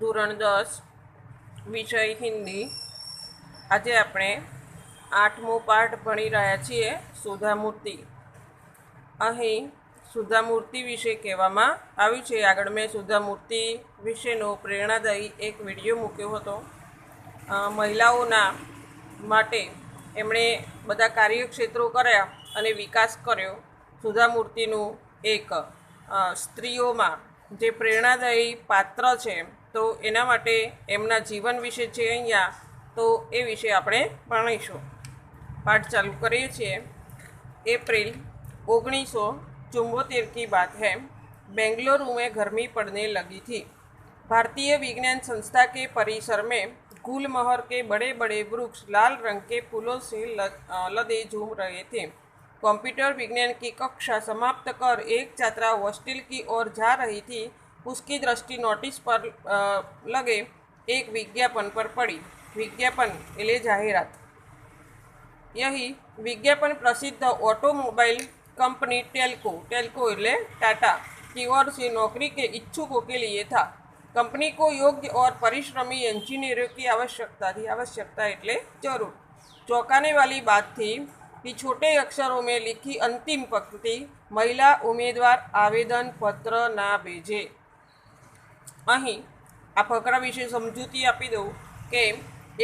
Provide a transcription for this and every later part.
ધોરણ 10 વિષય હિન્દી। આજે આપણે 8મો પાઠ ભણી રહ્યા છીએ સુધામૂર્તિ। અહીં સુધામૂર્તિ વિશે કહેવામાં આવ્યું છે। આગળ મેં સુધામૂર્તિ વિશેનો પ્રેરણાદાયી એક વિડીયો મૂક્યો હતો। મહિલાઓના માટે એમણે બધા કાર્યક્ષેત્રો કર્યા અને વિકાસ કર્યો। સુધામૂર્તિનું એક સ્ત્રીઓમાં જે પ્રેરણાદાયી પાત્ર છે, તો એના માટે એમના જીવન વિશે છે અહીંયા, તો એ વિશે આપણે ભણીશું। पाठ चालू करिए छे। अप्रैल 1974 की बात है। बेंगलुरु में गर्मी पड़ने लगी थी। भारतीय विज्ञान संस्था के परिसर में गुलमोहर के बड़े बड़े वृक्ष लाल रंग के फूलों से लदे झूम रहे थे। कंप्यूटर विज्ञान की कक्षा समाप्त कर एक छात्रा हॉस्टल की ओर जा रही थी। उसकी दृष्टि नोटिस पर लगे एक विज्ञापन पर पड़ी। विज्ञापन એટલે જાહેરાત। यही विज्ञापन प्रसिद्ध ऑटोमोबाइल कंपनी टेल्को એટલે टाटा की ओर से नौकरी के इच्छुकों के लिए था। कंपनी को योग्य और परिश्रमी इंजीनियरों की आवश्यकता थी। आवश्यकता એટલે जरूर। चौंकाने वाली बात थी कि छोटे अक्षरों में लिखी अंतिम पंक्ति, महिला उम्मीदवार आवेदन पत्र ना भेजे। અહીં આ ફકરા વિશે સમજૂતી આપી દઉં કે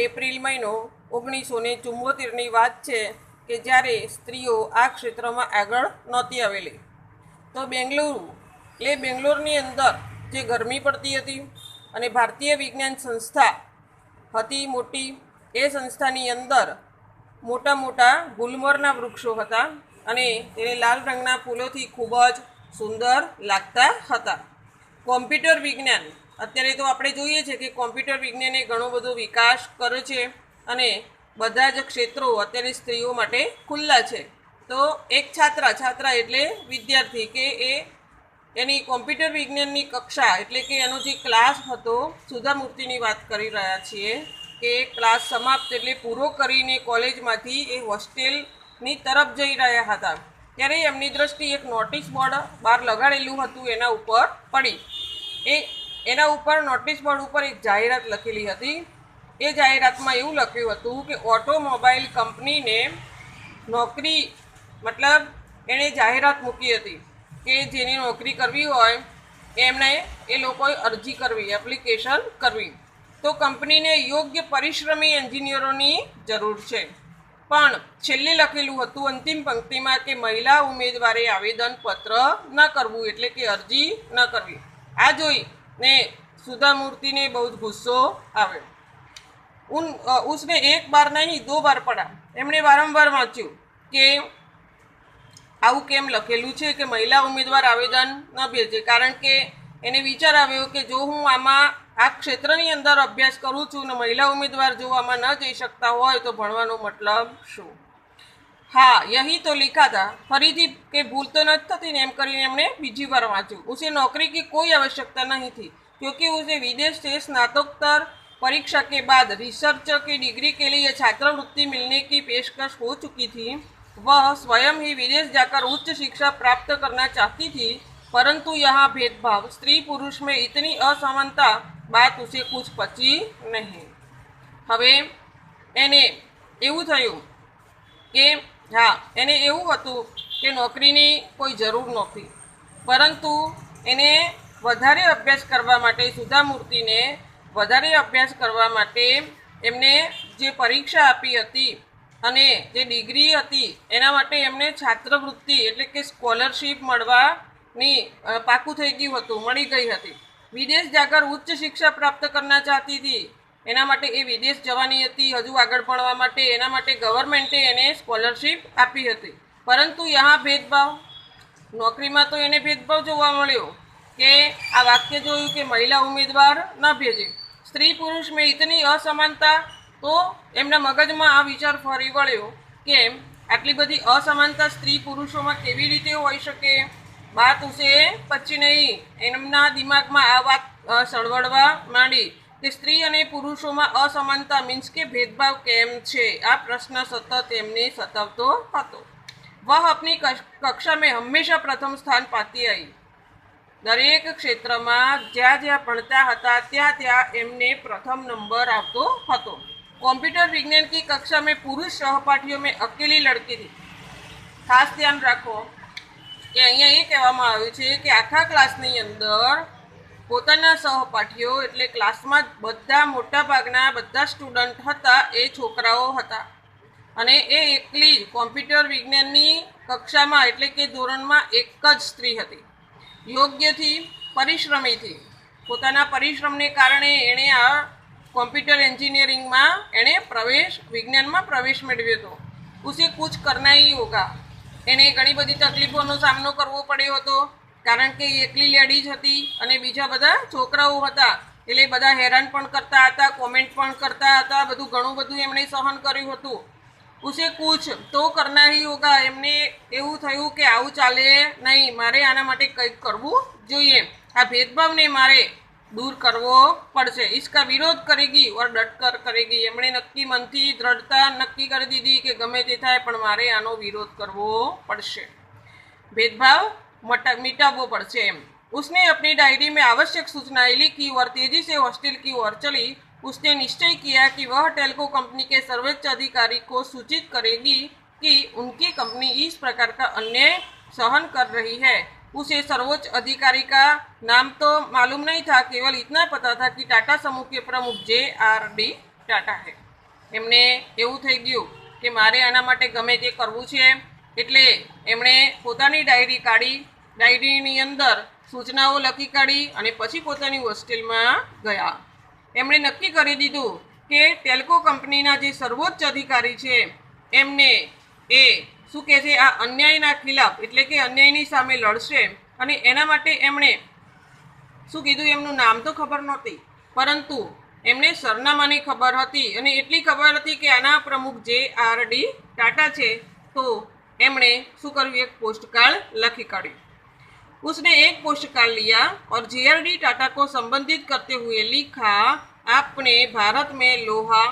એપ્રિલ મહિનો 1974ની વાત છે કે જ્યારે સ્ત્રીઓ આ ક્ષેત્રમાં આગળ નહોતી આવેલી। તો બેંગ્લોરની અંદર જે ગરમી પડતી હતી અને ભારતીય વિજ્ઞાન સંસ્થા હતી મોટી, એ સંસ્થાની અંદર મોટા મોટા ગુલમોહરના વૃક્ષો હતા અને તેને લાલ રંગના ફૂલોથી ખૂબ જ સુંદર લાગતા હતા। કોમ્પ્યુટર વિજ્ઞાન, અત્યારે તો આપણે જોઈએ છે કે કોમ્પ્યુટર વિજ્ઞાને ઘણો બધો વિકાસ કર્યો છે અને બધા જ ક્ષેત્રો અત્યારે સ્ત્રીઓ માટે ખુલ્લા છે। તો એક છાત્રા એટલે વિદ્યાર્થી કે એની કોમ્પ્યુટર વિજ્ઞાનની કક્ષા એટલે કે એનો જે ક્લાસ હતો, સુધામૂર્તિની વાત કરી રહ્યા છીએ કે ક્લાસ સમાપ્ત એટલે પૂરો કરીને કોલેજમાંથી એ હોસ્ટેલની તરફ જઈ રહ્યા હતા, ત્યારે એમની દ્રષ્ટિ એક નોટિસ બોર્ડ બહાર લગાડેલું હતું એના ઉપર પડી। એના ઉપર નોટિસ બોર્ડ ઉપર એક જાહેરાત લખેલી હતી। એ જાહેરાતમાં એવું લખ્યું હતું કે ઓટોમોબાઈલ કંપનીને નોકરી, મતલબ એણે જાહેરાત મૂકી હતી કે જેની નોકરી કરવી હોય એમણે એ લોકોએ અરજી કરવી, એપ્લિકેશન કરવી। તો કંપનીને યોગ્ય પરિશ્રમી એન્જિનિયરોની જરૂર છે, પણ છેલ્લે લખેલું હતું અંતિમ પંક્તિમાં કે મહિલા ઉમેદવારે આવેદનપત્ર ન કરવું એટલે કે અરજી ન કરવી। આ જોઈને સુધામૂર્તિને બહુ જ ગુસ્સો આવ્યો। उसने एक बार नहीं 2 बार पढ़ा। એમણે વારંવાર વાંચ્યું કે આવું કેમ લખેલું છે કે મહિલા ઉમેદવાર આવેદન ન ભેજે, કારણ કે એને વિચાર આવ્યો કે જો હું આમાં આ ક્ષેત્રની અંદર અભ્યાસ કરું છું ને મહિલા ઉમેદવાર જો આમાં ન જઈ શકતા હોય તો ભણવાનો મતલબ શું। हाँ यही तो लिखा था। फरीदी के भूल तो न थी ने एम करीने एमणे बीजी बार वाँच्યું। उसे नौकरी की कोई आवश्यकता नहीं थी क्योंकि उसे विदेश से स्नातकोत्तर परीक्षा के बाद रिसर्च की डिग्री के लिए छात्रवृत्ति मिलने की पेशकश हो चुकी थी। वह स्वयं ही विदेश जाकर उच्च शिक्षा प्राप्त करना चाहती थी, परंतु यहाँ भेदभाव, स्त्री पुरुष में इतनी असमानता, बात उसे कुछ पची नहीं। હવે એને એવું થયું કે હા, એને એવું હતું કે નોકરીની કોઈ જરૂર નહોતી, પરંતુ એને વધારે અભ્યાસ કરવા માટે, સુધામૂર્તિને વધારે અભ્યાસ કરવા માટે એમને જે પરીક્ષા આપી હતી અને જે ડિગ્રી હતી એના માટે એમને છાત્રવૃત્તિ એટલે કે સ્કોલરશીપ મળવાની પાકું થઈ ગયું હતું, મળી ગઈ હતી। વિદેશ જાકર ઉચ્ચ શિક્ષા પ્રાપ્ત કરના ચાહતી હતી, એના માટે એ વિદેશ જવાની હતી હજુ આગળ ભણવા માટે, એના માટે ગવર્મેન્ટે એને સ્કોલરશીપ આપી હતી। પરંતુ यहाँ भेदभाव, નોકરીમાં તો એને ભેદભાવ જોવા મળ્યો કે આ વાક્ય જોયું કે મહિલા ઉમેદવાર ન ભેજે, સ્ત્રી પુરુષ મેં ઇતની અસમાનતા। તો એમના મગજમાં આ વિચાર ફરી વળ્યો કે આટલી બધી અસમાનતા સ્ત્રી પુરુષોમાં કેવી રીતે હોઈ શકે। બાત ઉસે પચી નહીં, એમના દિમાગમાં આ વાત સળવળવા માંડી કે સ્ત્રી અને પુરુષોમાં અસમાનતા મીન્સ કે ભેદભાવ કેમ છે। આ પ્રશ્ન સતત એમને સતાવતો હતો। वह अपनी कक्षा में हमेशा प्रथम स्थान पाती आई। દરેક ક્ષેત્રમાં જ્યાં જ્યાં ભણતા હતા ત્યાં ત્યાં એમને પ્રથમ નંબર આવતો હતો। कंप्यूटर विज्ञान की कक्षा में पुरुष सहपाठियों में अकेली लड़की थी। खास ध्यान रखो कि अहींया ए कहेवामां आव्युं छे कि आखा क्लासनी अंदर पोताना सहपाठीओ एटले क्लासमां बधा मोटा भागना बधा स्टुडंट हता ए छोकराओ हता अने ए एकली ज कॉम्प्यूटर विज्ञाननी कक्षामां एटले के धोरणमां एक ज स्त्री हती। योग्य थी, परिश्रमी थी। पोताना परिश्रमने कारणे एणे आ कॉम्प्यूटर एंजीनियरिंग में एने प्रवेश विज्ञान में प्रवेश मेळव्यो हतो। उसे कुछ करना ही होगा। एने घणी बधी तकलीफोनो सामनो करवो पड्यो हतो कारण के एकली लेडीज हती अने बीजा बधा छोकराओ हता एटले बधा हैरान पण करता हता, कॉमेंट पण करता हता, बधुं घणुं बधुं एमणे सहन कर्युं हतुं। उसे कुछ तो करना ही होगा। एमने एवुं थयुं के आवुं चाले नहीं, मारे आना माटे कंईक करवुं जोईए। आ भेदभावने मारे दूर करवो पड़शे। इसका विरोध करेगी और डटकर करेगी। एमणे नक्की मनथी दृढ़ता नक्की कर दीधी कि गमे ते थाय पण मारे आनो विरोध करवो पड़शे, भेदभाव मिटाववो पड़शे। उसने अपनी डायरी में आवश्यक सूचनाएं लिखी और तेजी से हॉस्टल की ओर चली। उसने निश्चय किया कि वह टेल्को कंपनी के सर्वोच्च अधिकारी को सूचित करेगी कि उनकी कंपनी इस प्रकार का अन्याय सहन कर रही है। उसे सर्वोच्च अधिकारी का नाम तो मालूम नहीं था, केवल इतना पता था कि टाटा समूह के प्रमुख JRD टाटा है। एमने एवुं थई गयुं कि मारे आना माटे गमे ते करवुं छे एटले एमणे पोतानी डायरी काढी, डायरीनी अंदर सूचनाओ लखी काढी अने पछी पोतानी होस्टेलमां गया। एमणे नक्की करी दीधुं के टेल्को कंपनीना जे सर्वोच्च अधिकारी छे एमने ए શું કહે છે, આ અન્યાયના ખિલાફ એટલે કે અન્યાયની સામે લડશે અને એના માટે એમણે શું કીધું, એમનું નામ તો ખબર નહોતી પરંતુ એમને સરનામાની ખબર હતી અને એટલી ખબર હતી કે આના પ્રમુખ JRD टाटा છે। તો એમણે શું કર્યું, એક પોસ્ટકાર્ડ લખી કાઢ્યું। उसने एक पोस्टकार्ड लिया और JRD टाटा को संबंधित करते हुए लिखा, आपने भारत में लोहा,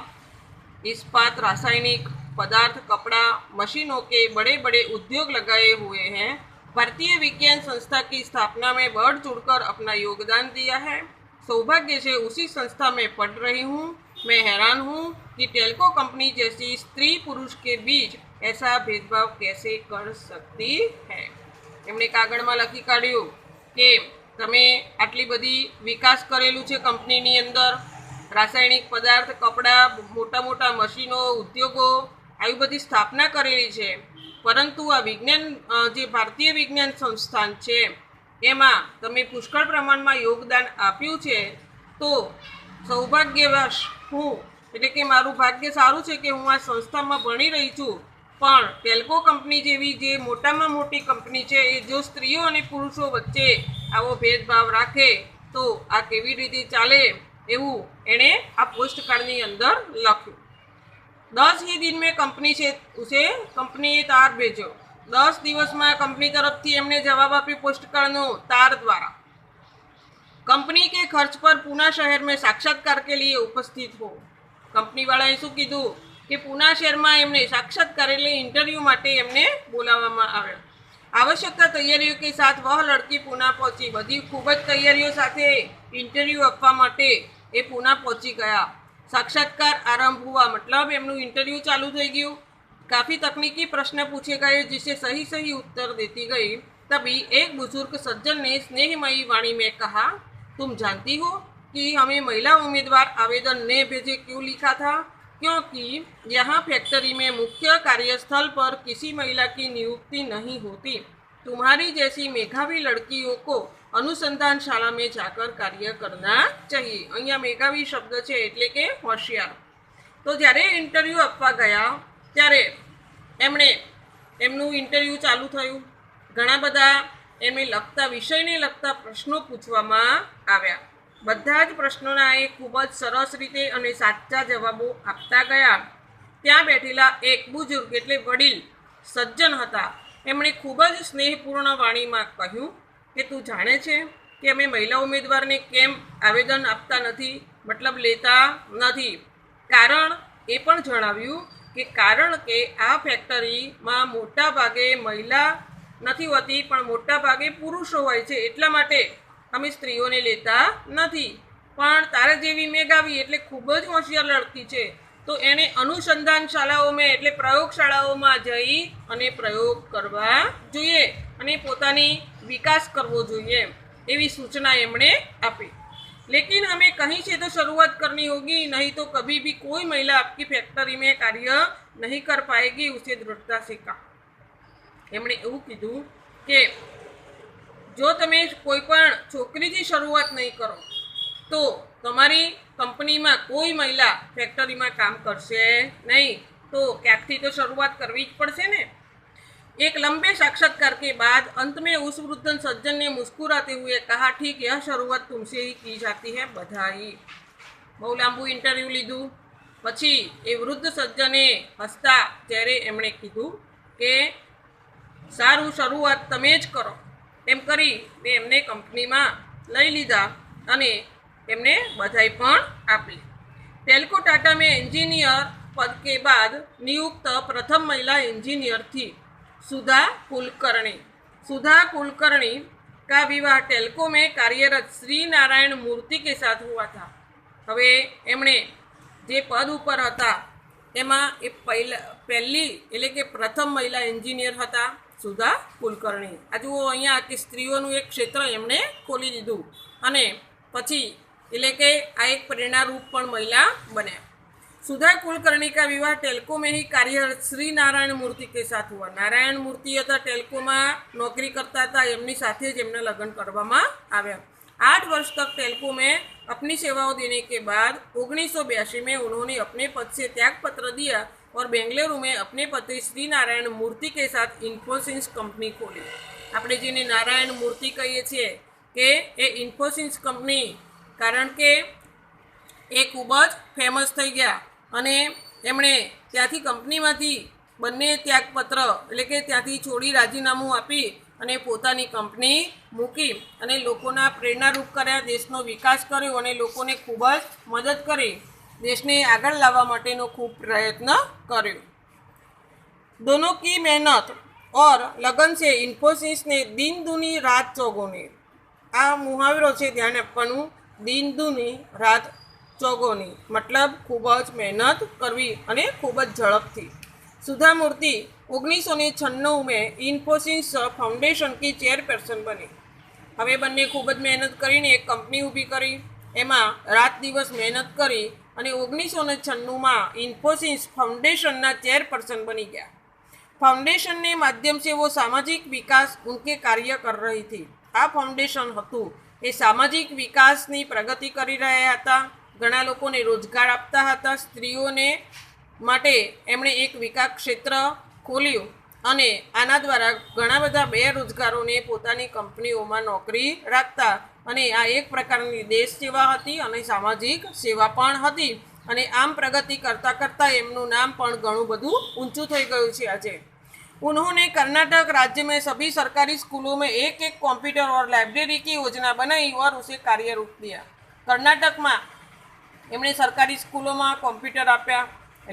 इस्पात, रासायनिक पदार्थ, कपड़ा, मशीनों के बड़े बड़े उद्योग लगाए हुए हैं। भारतीय विज्ञान संस्था की स्थापना में बढ़ चढ़कर अपना योगदान दिया है। सौभाग्य से उसी संस्था में पढ़ रही हूँ। मैं हैरान हूँ कि टेल्को कंपनी जैसी स्त्री पुरुष के बीच ऐसा भेदभाव कैसे कर सकती है। एमणे कागळमां लखी काढ्युं के तमे आटली बधी विकास करेलुं छे कंपनीनी अंदर, रासायणिक पदार्थ, कपड़ा, मोटा मोटा मशीनों, उद्योगों આવી બધી સ્થાપના કરેલી છે, પરંતુ આ વિજ્ઞાન જે ભારતીય વિજ્ઞાન સંસ્થાન છે એમાં તમે પુષ્કળ પ્રમાણમાં યોગદાન આપ્યું છે। તો સૌભાગ્યવશ હું એટલે કે મારું ભાગ્ય સારું છે કે હું આ સંસ્થામાં ભણી રહી છું, પણ ટેલ્કો કંપની જેવી જે મોટામાં મોટી કંપની છે એ જો સ્ત્રીઓ અને પુરુષો વચ્ચે આવો ભેદભાવ રાખે તો આ કેવી રીતે ચાલે એવું એણે આ પોસ્ટકાર્ડની અંદર લખ્યું। 10 ही दिन में कंपनी से उसे कंपनीए तार भेजो। 10 दिवस में कंपनी तरफ थी एमने जवाब आप्यो पोस्टकार्डनो तार द्वारा। कंपनी के खर्च पर पूना शहर में साक्षात्कार के लिए उपस्थित हो। कंपनी वाळाए शुं कीधुं कि पूना शहर में एमने साक्षात्कार एटले इंटरव्यू माटे एमने बोलाववामां आव्या। आवश्यकता तैयारियों के साथ वह लड़की पूना पहुंची। बधी खूब ज तैयारीओ साथे इंटरव्यू आपवा माटे ए पूना पहुंची गया। साक्षात्कार आरंभ हुआ, मतलब एमनु इंटरव्यू चालू थई गयुं। काफ़ी तकनीकी प्रश्न पूछे गए जिसे सही सही उत्तर देती गई। तभी एक बुजुर्ग सज्जन ने स्नेहमयी वाणी में कहा, तुम जानती हो कि हमें महिला उम्मीदवार आवेदन न भेजे क्यों लिखा था? क्योंकि यहाँ फैक्ट्री में मुख्य कार्यस्थल पर किसी महिला की नियुक्ति नहीं होती। तुम्हारी जैसी मेधावी लड़कियों को अनुसंधान शाला में जाकर कार्य करना चाहिए। अहींया मेधावी शब्द है एटले के होशियार। तो ज्यारे इंटरव्यू आपवा गया त्यारे एमणे एमनुं इंटरव्यू चालू थयुं। घणा बधा एमने लगता विषयने लगता प्रश्नों पूछवामां आव्या। बधा ज प्रश्नोना ए खूब ज सरस रीते अने साचा जवाबो आपता गया। त्यां बेठेला एक बुजुर्ग एटले वडील सज्जन हता। एमणे खूब ज स्नेहपूर्ण वाणीमां कह्युं कि तू जाणे छे कि अमे महिला उम्मीदवारने केम आवेदन आपता नथी, मतलब लेता नथी? कारण ए पण जणाव्युं कि कारण के आ फैक्टरीमां मोटा भागे महिला નથી હોતી પણ મોટા ભાગે પુરુષો હોય છે, એટલા માટે અમે સ્ત્રીઓને લેતા નથી. પણ તારા જેવી મેઘાવી એટલે ખૂબ જ હોશિયાર લડકી છે, તો એણે અનુસંધાન શાળાઓમાં એટલે પ્રયોગશાળાઓમાં જઈ અને પ્રયોગ કરવા જોઈએ અને પોતાની વિકાસ કરવો જોઈએ એવી સૂચના એમણે આપી. लेकिन हमें कहीं से तो शुरुआत करनी होगी, नहीं तो कभी भी कोई महिला आपकी फैक्ट्री में कार्य नहीं कर पाएगी, उसे दृढ़ता से कहा. એમણે એવું કીધું કે જો તમે કોઈ પણ છોકરીથી શરૂઆત નહીં કરો તો તમારી કંપનીમાં કોઈ મહિલા ફેક્ટરીમાં કામ કરશે નહીં. તો ક્યાંકથી તો શરૂઆત કરવી જ પડશે ને. एक लंबे साक्षात्कार के बाद अंत में उस वृद्ध सज्जन ने मुस्कुराते हुए कहा, ठीक यह शुरुआत तुमसे ही की जाती है, बधाई. બહુ લાંબુ ઇન્ટરવ્યૂ લીધું પછી એ વૃદ્ધ સજ્જને હસતા ત્યારે એમણે કીધું કે સારું, શરૂઆત તમે જ કરો. એમ કરી એમને કંપનીમાં લઈ લીધા અને એમને બધાઈ પણ આપી. ટેલ્કો टाटा में इंजीनियर पद के बाद नियुक्त प्रथम महिला इंजीनियर थी सुधा कुलकर्णी. सुधा कुलकर्णी का विवाह टेल्को में कार्यरत श्री नारायण मूर्ति के साथ हुआ था. હવે એમણે જે પદ ઉપર હતા એમાં એ પહેલી એટલે કે પ્રથમ મહિલા એન્જિનિયર હતા સુધા કુલકર્ણી. આ જુઓ અહીંયા કે સ્ત્રીઓનું એક ક્ષેત્ર એમણે ખોલી દીધું અને પછી એટલે કે આ એક પ્રેરણારૂપ પણ મહિલા બન્યા. सुधा कुलकर्णी का विवाह टेल्को में ही कार्यरत श्री नारायण मूर्ति के साथ हुआ. नारायण मूर्ति હતા ટેલ્કોમાં नौकरी करता था, એમની સાથે જ એમના લગ્ન કરવામાં આવ્યા. 8 वर्ष तक टेल्को में अपनी सेवाओं देने के बाद 1982 में उन्होंने अपने पद से त्यागपत्र दिया और बेंगलुरु में अपने पति श्री नारायण मूर्ति के साथ इन्फोसिस कंपनी खोली. આપણે જેને નારાયણ મૂર્તિ કહીએ છીએ કે એ ઇન્ફોસિસ કંપની કારણ કે એ ખૂબ જ ફેમસ થઈ ગયા અને એમણે ત્યાંથી કંપનીમાંથી બંને ત્યાગપત્ર એટલે કે ત્યાંથી છોડી રાજીનામું આપી અને પોતાની કંપની મૂકી અને લોકોના પ્રેરણારૂપ કર્યા, દેશનો વિકાસ કર્યો અને લોકોને ખૂબ જ મદદ કરી, દેશને આગળ લાવવા માટેનો ખૂબ પ્રયત્ન કર્યો. दोनों की मेहनत और लगन से इन्फोसिस ने दिन दूनी रात चौगुनी. આ મુહાવરો છે, ધ્યાન આપવાનું. दिन दूनी रात चौगुनी मतलब खूब ज मेहनत करवी અને ખૂબ જ ઝડપથી. सुधा मूर्ति 1996 में इन्फोसिस फाउंडेशन की चेयरपर्सन बनी. હવે બંને ખૂબ જ મહેનત કરીને એક કંપની ઊભી કરી, એમાં રાત દિવસ મહેનત કરી અને 1996માં इन्फोसिस फाउंडेशनના चेयरपर्सन बनी गया. फाउंडेशन ने माध्यम से वो सामाजिक विकास उनके कार्य कर रही थी. આ ફાઉન્ડેશન હતું એ સામાજિક વિકાસની પ્રગતિ કરી રહ્યા હતા, ઘણા લોકોને રોજગાર આપતા હતા. સ્ત્રીઓને માટે એમણે એક વિકાસ ક્ષેત્ર ખોલ્યું અને આના દ્વારા ઘણા બધા બેરોજગારોને પોતાની કંપનીઓમાં નોકરી રાખતા અને આ એક પ્રકારની દેશ સેવા હતી અને સામાજિક સેવા પણ હતી અને આમ પ્રગતિ કરતાં કરતાં એમનું નામ પણ ઘણું બધું ઊંચું થઈ ગયું છે આજે. उन्होंने कर्नाटक राज्य में सभी सरकारी स्कूलों में एक एक कंप्यूटर और लाइब्रेरी की योजना बनाई और उसे कार्यरूप दिया. कर्नाटकમાં એમણે સરકારી સ્કૂલોમાં કોમ્પ્યુટર આપ્યા,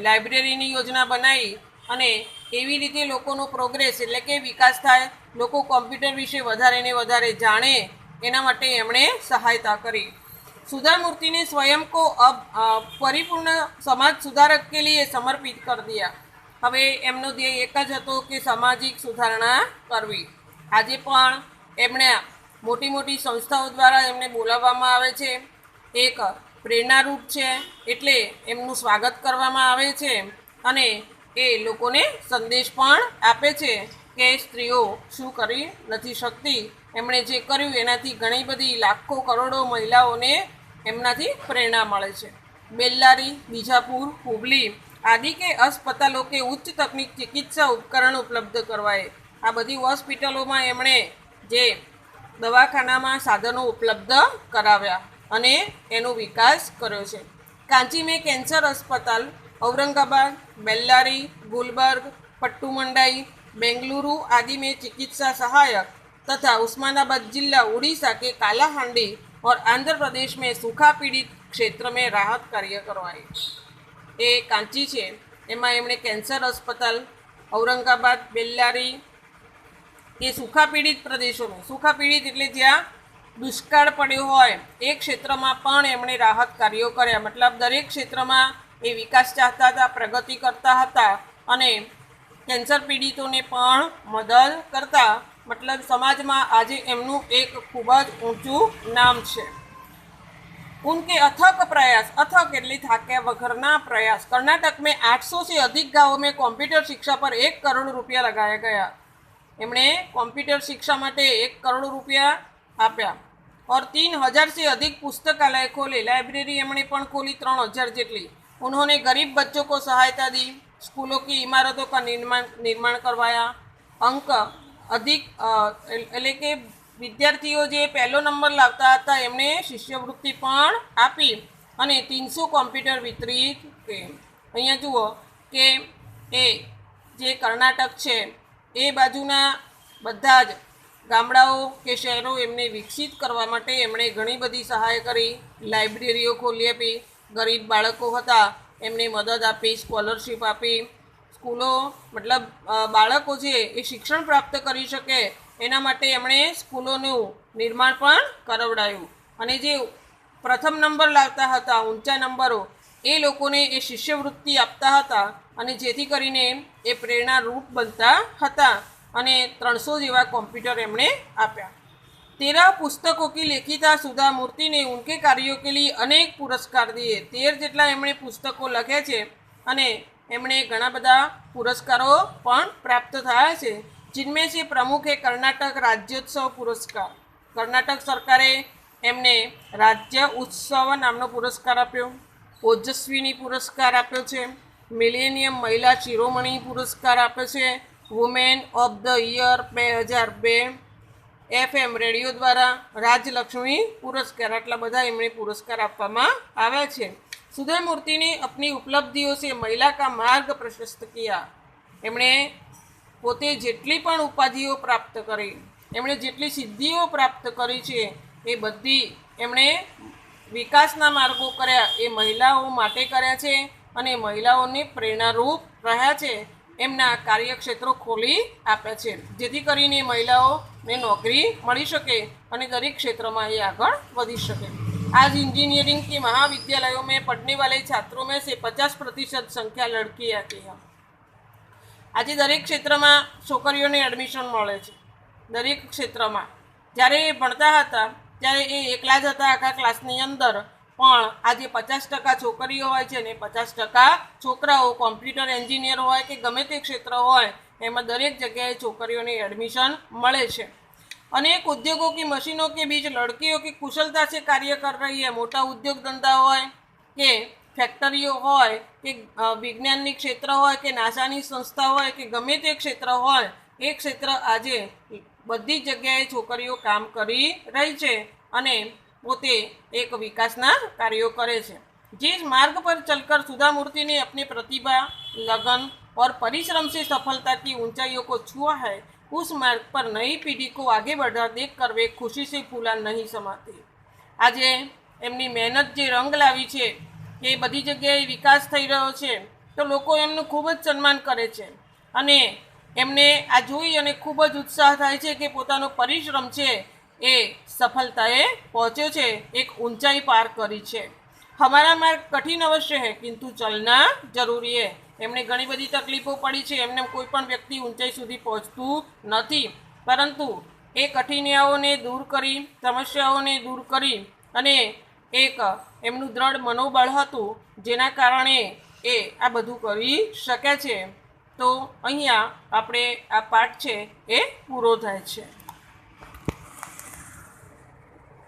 લાઇબ્રેરીની યોજના બનાવી અને એવી રીતે લોકોનો પ્રોગ્રેસ એટલે કે વિકાસ થાય, લોકો કોમ્પ્યુટર વિશે વધારે ને વધારે જાણે એના માટે એમણે સહાયતા કરી. सुधा मूर्ति ने स्वयं को अब परिपूर्ण समाज सुधारक के लिए समर्पित कर दिया. હવે એમનો ધ્યેય એક જ હતો કે સામાજિક સુધારણા કરવી. આજે પણ એમણે મોટી મોટી સંસ્થાઓ દ્વારા એમને બોલાવવામાં આવે છે, એક પ્રેરણારૂપ છે એટલે એમનું સ્વાગત કરવામાં આવે છે અને એ લોકોને સંદેશ પણ આપે છે કે સ્ત્રીઓ શું કરી નથી શકતી. એમણે જે કર્યું એનાથી ઘણી બધી લાખો કરોડો મહિલાઓને એમનાથી પ્રેરણા મળે છે. બેલ્લારી, બીજાપુર, હુબલી आदि के अस्पतालों के उच्च तकनीक चिकित्सा उपकरण उपलब्ध करवाए. आ बधी हॉस्पिटलों में एमणे जे दवाखानामां साधनों उपलब्ध कराव्या अने एनो विकास कर्यो छे. कांची में कैंसर अस्पताल, औरंगाबाद, बेल्लारी, गुलबर्ग, पट्टुमंडाई, बेंगलुरु आदि में चिकित्सा सहायक तथा उस्मानाबाद जिला उड़ीसा के कालाहांडी और आंध्र प्रदेश में सूखा पीड़ित क्षेत्र में राहत कार्य करवाए. એ કાંચી છે એમાં એમણે કેન્સર अस्पताल, औरंगाबाद, बेल्लारी એ सूखा पीड़ित प्रदेशों में, सूखा पीड़ित એટલે જ્યાં દુષ્કાળ પડ્યો હોય એ ક્ષેત્રમાં પણ એમણે રાહત કાર્યો કર્યા. મતલબ દરેક ક્ષેત્રમાં એ વિકાસ ચાહતા હતા, પ્રગતિ કરતા હતા અને કેન્સર પીડિતોને પણ મદદ કરતા. મતલબ સમાજમાં આજે એમનું એક ખૂબ જ ઊંચું નામ છે. उनके अथक प्रयास, अथक એટલે થાક્યા વગરના प्रयास, कर्नाटक में 800 से अधिक गाँवों में कंप्यूटर शिक्षा पर 1 करोड़ रुपया लगाया गया. એમણે કોમ્પ્યુટર શિક્ષા માટે 1 કરોડ રૂપિયા આપ્યા. और 3000 से अधिक पुस्तकालय खोले, लाइब्रेरी एमने पण खोली 3000 जेटली. उन्होंने गरीब बच्चों को सहायता दी, स्कूलों की इमारतों का निर्माण करवाया. अंक अधिक એટલે કે વિદ્યાર્થીઓ જે પહેલો નંબર લાવતા હતા એમને શિષ્યવૃત્તિ પણ આપી અને 300 કોમ્પ્યુટર વિતરિત કર્યા. અહીંયા જુઓ કે એ જે કર્ણાટક છે એ બાજુના બધા જ ગામડાઓ કે શહેરો એમને વિકસિત કરવા માટે એમણે ઘણી બધી સહાય કરી. લાઇબ્રેરીઓ ખોલી આપી, ગરીબ બાળકો હતા એમને મદદ આપી, સ્કોલરશિપ આપી. સ્કૂલો મતલબ બાળકો છે એ શિક્ષણ પ્રાપ્ત કરી શકે એના માટે એમણે સ્કૂલોનું નિર્માણ પણ કરાવડાયું. અને જે પ્રથમ નંબર લાવતા હતા, ઊંચા નંબરો, એ લોકોને એ શિષ્યવૃત્તિ આપતા હતા અને જેથી કરીને એ પ્રેરણારૂપ બનતા હતા. અને 300 જેવા કોમ્પ્यूटर એમણે આપ્યા. 13 पुस्तकों की लेखिका सुधा मूर्ति ने उनके कार्यों के लिए अनेक पुरस्कार दिए. 13 જેટલા એમણે પુસ્તકો લખ્યા છે અને એમણે ઘણા બધા પુરસ્કારો પણ પ્રાપ્ત થયા છે. जिनमें से प्रमुख है कर्नाटक राज्योत्सव पुरस्कार. कर्नाटक सरकारे एमने राज्य उत्सव नामनो पुरस्कार आप्यो. ओजस्विनी पुरस्कार आप्यो छे. मिलेनियम महिला शिरोमणि पुरस्कार आप्यो छे. Women of the year 2002. FM radio द्वारा राजलक्ष्मी पुरस्कार. आटला बधा एमणे पुरस्कार आपवामां आव्या छे. सुधा मूर्ति ने अपनी उपलब्धियों से महिला का मार्ग प्रशस्त किया. एमणे પોતે જેટલી પણ ઉપાધિઓ પ્રાપ્ત કરી, એમણે જેટલી સિદ્ધિઓ પ્રાપ્ત કરી છે એ બધી એમણે વિકાસના માર્ગો કર્યા, એ મહિલાઓ માટે કર્યા છે અને મહિલાઓને પ્રેરણારૂપ રહ્યા છે. એમના કાર્યક્ષેત્રો ખોલી આપ્યા છે જેથી કરીને મહિલાઓને નોકરી મળી શકે અને દરેક ક્ષેત્રમાં એ આગળ વધી શકે. आज इंजीनियरिंग के महाविद्यालयों में पढ़ने वाले छात्रों में से 50% संख्या लड़कियां की है. આજે દરેક ક્ષેત્રમાં છોકરીઓને એડમિશન મળે છે. દરેક ક્ષેત્રમાં જ્યારે એ ભણતા હતા ત્યારે એ એકલા જ હતા આખા ક્લાસની અંદર, પણ આજે 50% છોકરીઓ હોય છે ને 50% છોકરાઓ. કોમ્પ્યુટર એન્જિનિયર હોય કે ગમે તે ક્ષેત્ર હોય એમાં દરેક જગ્યાએ છોકરીઓને એડમિશન મળે છે. अनेक उद्योगों की मशीनों के बीच लड़कियों की कुशलता से कार्य कर रही है. मोटा उद्योग धंधा होय के फैक्टरीओ होय के विज्ञाननी क्षेत्र होय के नासानी संस्था होय के गमे ते क्षेत्र होय, ए क्षेत्र आजे बधी जग्याए छोकरीओ काम करी रही है अने पोते एक विकासना कार्यों करे छे. जिस मार्ग पर चलकर सुधा मूर्ति ने अपनी प्रतिभा, लगन और परिश्रम से सफलता की ऊंचाइयों को छुआ है, उस मार्ग पर नई पीढ़ी को आगे बढ़ा देख कर वे खुशी से फूला नहीं समाते. આજે એમની મહેનત જે રંગ લાવી છે એ બધી જગ્યાએ વિકાસ થઈ રહ્યો છે તો લોકો એમનું ખૂબ જ સન્માન કરે છે અને એમને આ જોઈ અને ખૂબ જ ઉત્સાહ થાય છે કે પોતાનો પરિશ્રમ છે એ સફળતાએ પહોંચ્યો છે, એક ઊંચાઈ પાર કરી છે. हमारा मार्ग कठिन अवश्य है किंतु चलना जरूरी है. एमने घणी बधी तकलीफों पड़ी है, एमने कोईपण व्यक्ति ऊंचाई सुधी पहोंचतुं नथी, परंतु ए कठिनाईओने दूर करी, समस्याओने दूर करी अने एक एमनुं दृढ़ मनोबळ हतुं जेना कारणे ए आ बधुं करी शके छे. तो अहींया आपणे आ पाठ छे ए पूरो थाय छे.